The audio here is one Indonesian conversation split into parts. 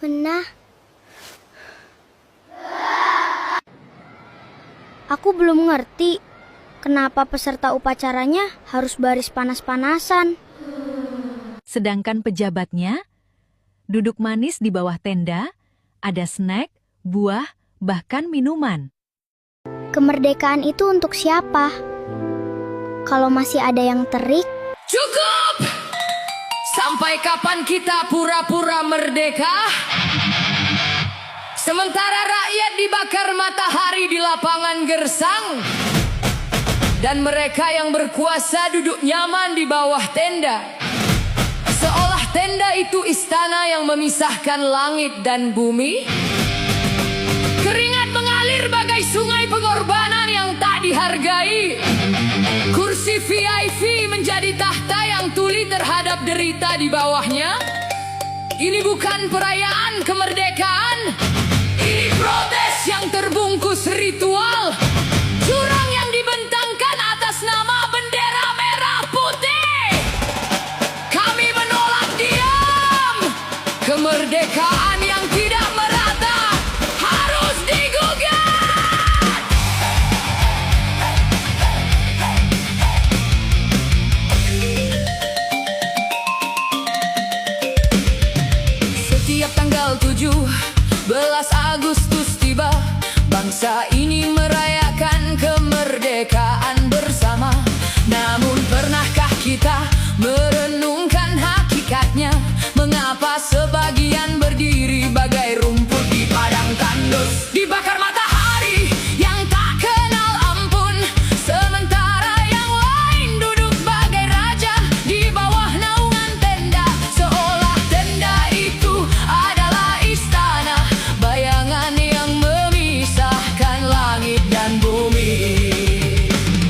Benah. Aku belum ngerti kenapa peserta upacaranya harus baris panas-panasan. Sedangkan pejabatnya duduk manis di bawah tenda, ada snack, buah, bahkan minuman. Kemerdekaan itu untuk siapa? Kalau masih ada yang terik, Cukup! Sampai kapan kita pura-pura merdeka? Sementara rakyat dibakar matahari di lapangan gersang, dan mereka yang berkuasa duduk nyaman di bawah tenda. Seolah tenda itu istana yang memisahkan langit dan bumi. Keringat mengalir bagai sungai pengorbanan yang tak dihargai. Kursi VIP menjadi tahta yang tuli terhadap derita di bawahnya. Ini bukan perayaan kemerdekaan. Ini protes yang terbungkus ritual. Jurang yang dibentangkan atas nama bendera merah putih. Kami menolak diam. Kemerdekaan yang tidak merata harus digugat. Setiap tanggal 17 Agustus tiba, bangsa ini merayakan kemerdekaan bersama. Namun pernahkah kita merenungkan hakikatnya? Mengapa sebagian berdiri bagai rumput di padang tandus, dibakar matahari yang tak kenal ampun, sementara yang lain duduk bagai raja di bawah naungan tenda, seolah tenda itu adalah istana, bayangan yang memisahkan langit dan bumi.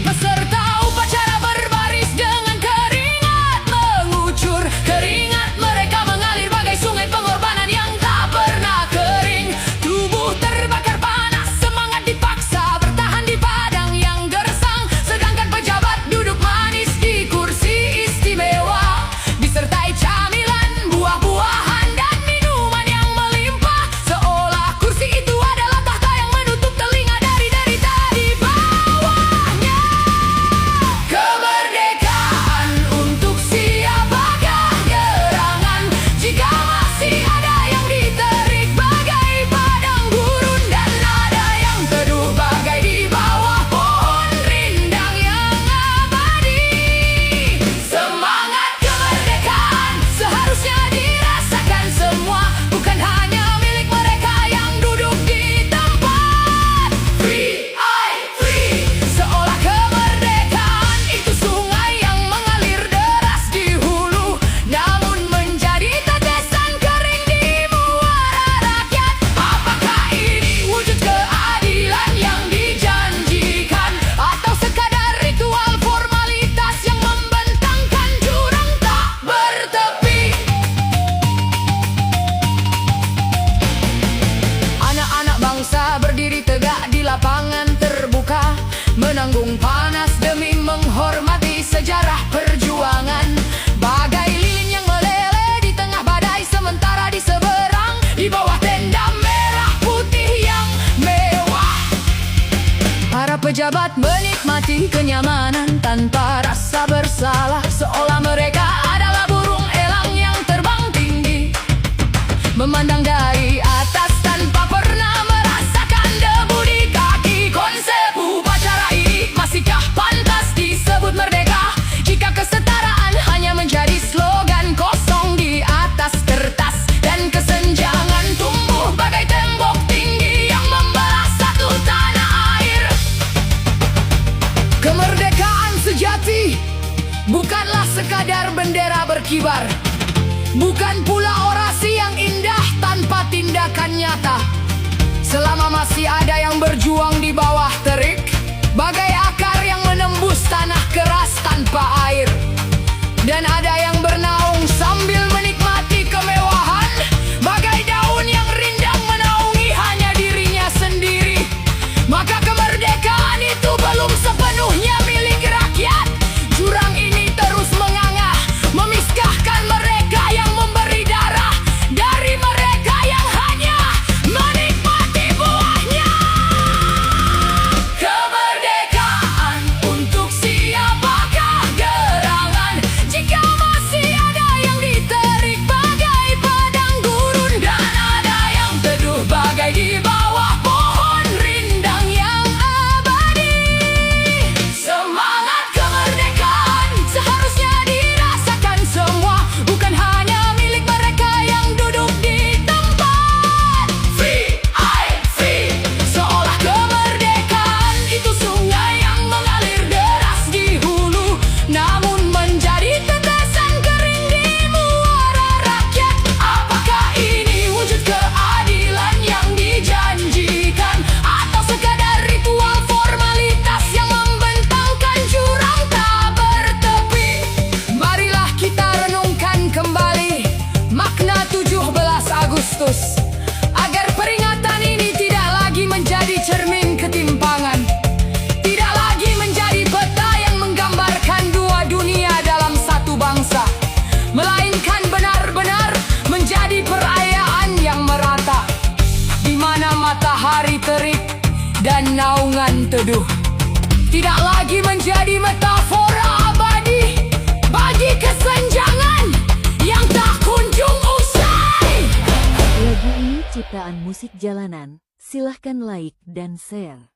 Peserta upacara berbaris dengan keringat mengucur. Keringat mereka mengalir bagai sungai pengorbanan yang tak pernah kering. Tubuh terbakar panas, semangat dipaksa bertahan di padang yang gersang. Sedangkan pejabat duduk manis di kursi istimewa, disertai camilan, buah-buahan dan minuman yang melimpah. Seolah kursi itu adalah tahta yang menutup telinga dari derita di bawahnya. Kemerdekaan untuk siapakah gerangan, jika masih ada yang diterik bagai padang gurun, dan ada yang teduh bagai di bawah pohon rindang yang abadi. Semangat kemerdekaan seharusnya dirasakan semua, bukan hanya milik mereka yang duduk di tempat VIP. Seolah kemerdekaan itu sungai yang mengalir deras di hulu, namun menjadi tetesan kering di muara rakyat. Apakah ini wujud keadilan yang dijanjikan, atau sekadar ritual formalitas yang membentangkan jurang tak bertepi? Anak-anak bangsa berdiri tegak di lapangan terbuka, menanggung panas demi menghormati sejarah perjuangan. Bagai lilin yang meleleh di tengah badai, sementara di seberang, di bawah tenda merah putih yang mewah, para pejabat menikmati kenyamanan tanpa rasa bersalah, seolah mereka adalah burung elang yang terbang tinggi, memandang dari atas tanpa pernah merasakan debu di kaki. Konsep upacara ini masihkah pantas disebut merdeka, jika kesetaraan hanya menjadi slogan kosong di atas kertas, dan kesenjangan tumbuh bagai tembok tinggi yang membelah satu tanah air? Kemerdekaan sejati bukanlah sekadar bendera berkibar, bukan pula orasi yang indah tanpa tindakan nyata. Selama masih ada yang berjuang di bawah terik, bagai akar yang menembus tanah keras tanpa air, dan ada yang bernaung sambil menikmati kemewahan, bagai daun yang rindang menaungi hanya dirinya sendiri, maka kemerdekaan itu belum sepenuhnya milik rakyat. Jurang ini terus menganga, memisahkan mereka yang memberi darah dari mereka yang teduh, tidak lagi menjadi metafora abadi bagi kesenjangan yang tak kunjung usai. Lagu ini ciptaan musik jalanan. Silahkan like dan share.